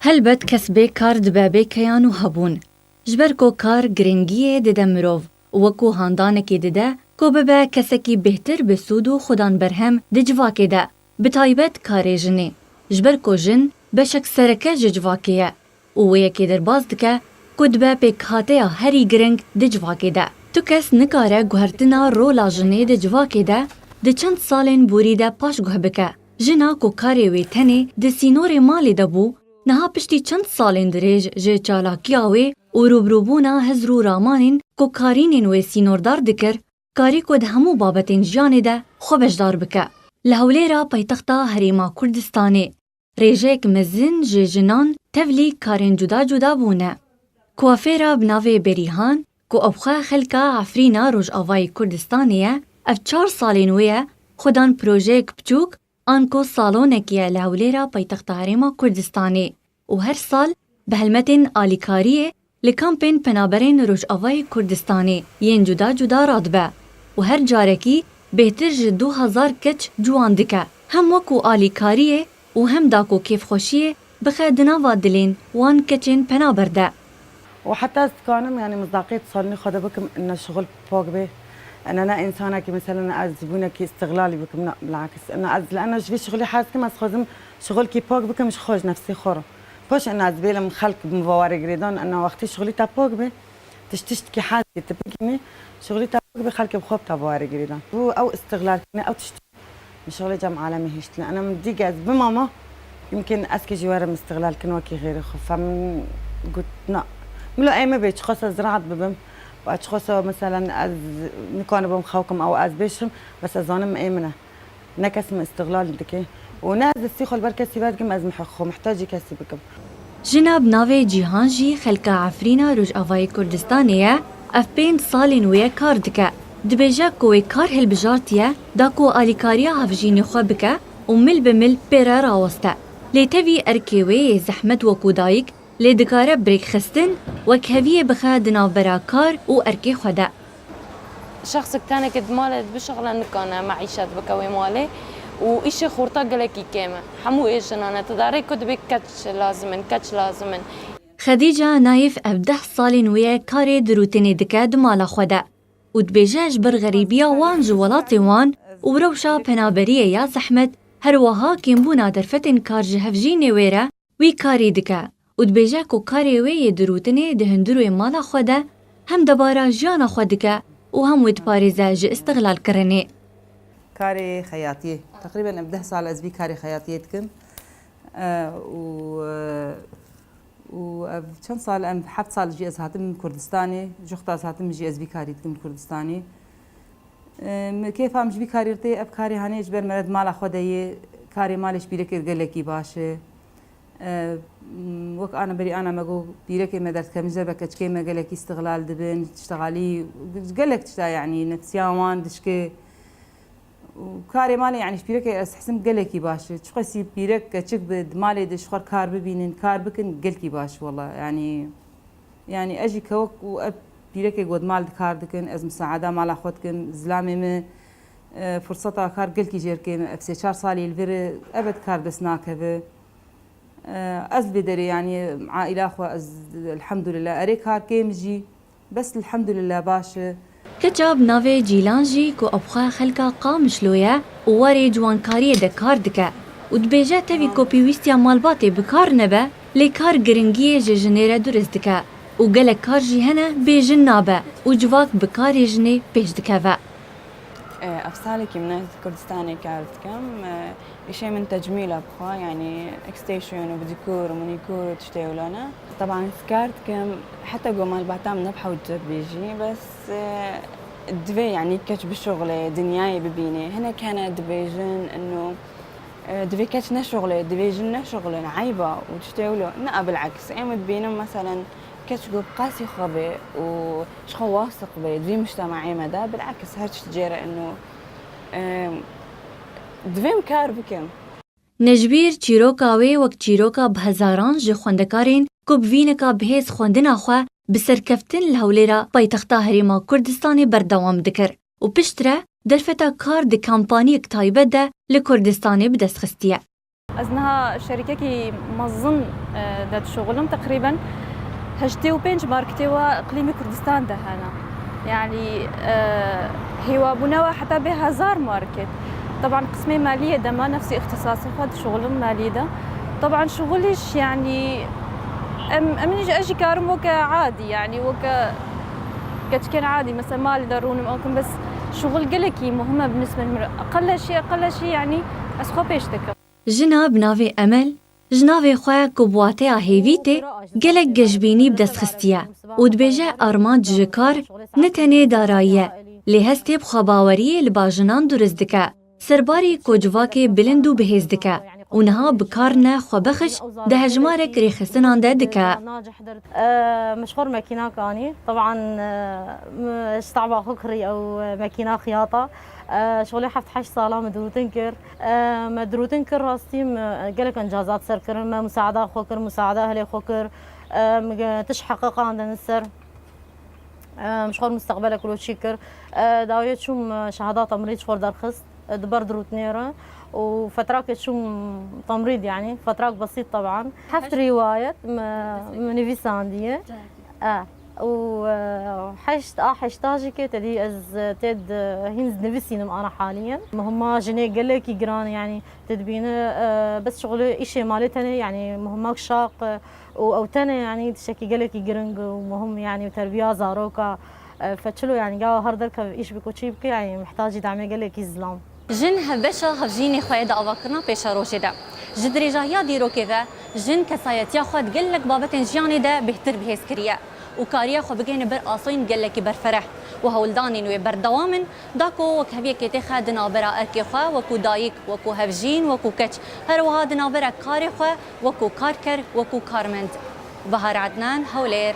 هەلبەت کەسبێ کار دبابێ کەیان و هەبوون. جبەر کۆ کار گرنگیە دەدە مرۆڤ وەکو هاندانێکی دەدە کۆ ببە کەسێکی بهتر بسوود و خودان بەرهەم دجواکێدا بتایبەت کارێ ژنێ جبەر کۆ ژن بەشێک سەرەکە ji civakê ye û wê yekê derbas dike ku dibe pêkhateya herî giring di civakê de. Tu kes nikare guhertina rola jinê di civakê de di çend salên borî de paş guh bike. Jina ku karê wê tenê di sînorê malê de bû niha piştî çend salên dirêj ji çalakiya wê û rûbrûbûna hizr û ramanên ku karînên wê sînordar dikir karî ku di hemû babetên jiyanê de xwe bejdar bike. Li Hewlêra paytexta Herêma Kurdistanê rêjeyek mezin ji jinan tevlî karên cuda cuda bûne. Kuafêra bi navê Berîhan ku evxwe xelka Efrîna Rojavayê Kurdistanê ye ev 4 salên wê ye xwedan projeyek biçûk an ku salonekî ye li Hewlêra paytexta Herêma Kurdistanê û her sal bi helmetên alîkariyê li kampên penaberên Rojavayê Kurdistanê yên cuda cuda radibe û her carekî bêhtir ji 2000 keç ciwan dike. Hem wekû alîkariyê û hem da ku kêfxweşiyê bixe di nava dilên wan keçên penaber de. وحتى كانم يعني مصداقية صالوني خدا بكم إن الشغل فوق به أن أنا إنسانة كي مثلا أزبونة كي استغلالي بكم لا بالعكس أنا لأن في شغلي حاسس كم أسخزم شغل كي فوق بكم مش خوج نفسي خورة باش أنا أزبيلة من خلق بمواري جريدان أنا وقتي شغلي تفوق به تشتكي حاسة تبكني شغلي تفوق به خلق بخوب تبواري جريدان هو أو استغلال أو تشتكي من شغلي جام عالمي هشت أنا مدي جاز بماما يمكن أسكي جوار من استغلال كنوكي غير خف فمن قلت لا ملو أي ما بيتشخص زراعة ببم وأتشخص مثلا از نكون بم خوكم أو از بيشم بس أظنم أيمنة نكس من استغلال دكي وناز السيخ البركة سيبات كم از محخو محتاج يكسي بكم. جناب ناوی جیهان جی خلکا عفرینا Rojavayê Kurdistanê ye ev 5 salên wê kar dike. Dibêje ku wê kar hilbijartiye da ku alîkariya hevjînê xwe bike û mil bi mil pêre raweste. Lê tevî erkê wê yê zehmet wekû dayîk lê dikare birêkxistin wek heviyê bixe di navbera kar û erkê xwe de. شخصك تاني كد مالت بشغلة نكانة معيشة بكوي مالي وإشي خورطة قلكي كيمة حمو إيش أنا تداري كد بك كتش لازمن خدیجه نایف ev 10 salên wê karê dirûtinê dike di mala xwe de û dibêje ji ber xerîbiya wan ji welatê wan û rewşa penaberiyê ya zehmet her wiha kêmbûna derfetên kar ji hevjînê wê re wî karî dike û dibêje ku karê wê yê dirûtinê di hundirûyê mala xwe de hem debara jiyana xwe dike û hem wê diparêze ji istiglalkirinê. كاري خياطية تقريبا 10 سال أزبي كاري خياطية تكم و چند سال ام 7 سال جي از هاتم كردستاني جوختا هاتم جي أزبي كاري تكم كردستاني كيف ام جبي كاري رتي اب كاري هاني جبر مرد مال خداي كاري مالش بيرك قالكي باشه وك انا بري انا ماغو بيرك مدرت كمزه بكچ كيما قالك استغلال دبن تشتغلي قالك تشتا يعني نفسياوان دشكي وكاري مالي يعني بيرك احسن قالكي باش تشخصي بيرك كچك بمالي دشخر كار ببينن كار بكن قالكي باش والله يعني اجي كوك و بيرك قد مال كار دكن از مساعده مال اخوتكن زلامي م فرصتها كار قالكي جيركن افسي 4 سالي الفير ابد كار دسناكه از بدري يعني عائله اخو الحمد لله اري كار كيمجي بس الحمد لله باش کچاب ناوی جیلان جی کو ابخوا خلکا قامشلویه و واری جوانکاری ده کار دکه و دبیجه تاوی کو پیویستیا مالباتی بکار نبه لی کار گرنگی جنیره درست دکه و گلک کار جی هنه بیجن نابه و جواک بکاری جنی پیش دکه و أفصالي كي من كردستاني كارت كم شيء من تجميل أبخوا يعني إكستيشن وبديكور ومونيكور وتشتغلنا طبعا سكارت كم حتى قوم البعتام نبحة وجب بيجي بس دبي يعني كش بالشغل دنياي ببيني هنا كان دبيجن إنه دبي كش نشغله دبيجن نشغله عيبة وتشتغله لا بالعكس أيام تبينهم مثلا كتشقو قاسي خبي وشخو واثق بي دبي مجتمعي مدى بالعكس هرش تجيرة انه دبي مكار بكم نجبیر چیروکا وی وک چیروکا بهزاران جه خوندکارین کو بوینکا بهز خوندنا خو بسرکفتن لهولیرا پایتختا هریما کردستانی بردوام دکر و پشتره درفتا کار د کمپانی تایبه ده لکردستانی بدست خستیه أزنها شركة كي مظن داد شغلهم تقريبا هجتي وبنج ماركتي وإقليمي كردستان ده هنا يعني هو بناوى حتى بهزار ماركت طبعا قسمي مالية ده ما نفسي اختصاصي خد شغل مالي ده طبعا شغلش يعني أمني أجي كارم وكا عادي يعني وكا كان عادي مثلا مالي ضروري ممكن بس شغل قلكي مهمة بالنسبة للمرأة أقل شيء يعني أسخو بيشتكى جنا بناوی امل جناوی خواه کبواته هیویته گلک گجبینی بدست خستیه و دبیجه ارمان جکار نتنه داراییه لی هسته بخواباوریه لباجنان درست دکه سرباری کجواک بلندو بهز دکه اونها بکارنه خوابخش ده هجمارک ریخستنان ده دکه مشهور ماكينة كاني طبعا استعبا خكري او ماكينة خياطة شغلي حفت حش صالة مدرو تنكر راستي قالك انجازات سركر مساعدة خوكر مساعدة اهلي خوكر تشحقق عندنا السر مشغول مستقبلك ولو تشكر داوية شو شهادات تمريض شفور درخص دبر دروت نيرة وفتراك شو تمريض يعني فتراك بسيط طبعا حفت رواية من فيساندية وحشتاجي كي تدي از تد هينز نفسينم انا حاليا مهما جني قال لك يقران يعني تدبينه بس شغله شيء مالتني يعني مهمك شاق او تاني يعني تشكي قال لك يقرنج ومهم يعني وتربيه زاروكا فتشلو يعني قاو هردك ايش بكو تشيبك يعني محتاج دعم قال لك الزلام جن هبشا هفجيني خويدا أواكرنا بيشا روشدا جدري جاهيا ديرو كذا جن كسايتيا خود قلك بابتن جياني دا بهتر بهيس كريا وكاريا خو بقين بر آصين قلك برفرح وهولدانين وبر دوامن داكو وكهبيا كيتي خاد نابرا أركي خوا وكو دايك وكو هفجين وكو كتش هرو هاد نابرا كاري خوا وكو كاركر وكو كارمند بهار عدنان هولير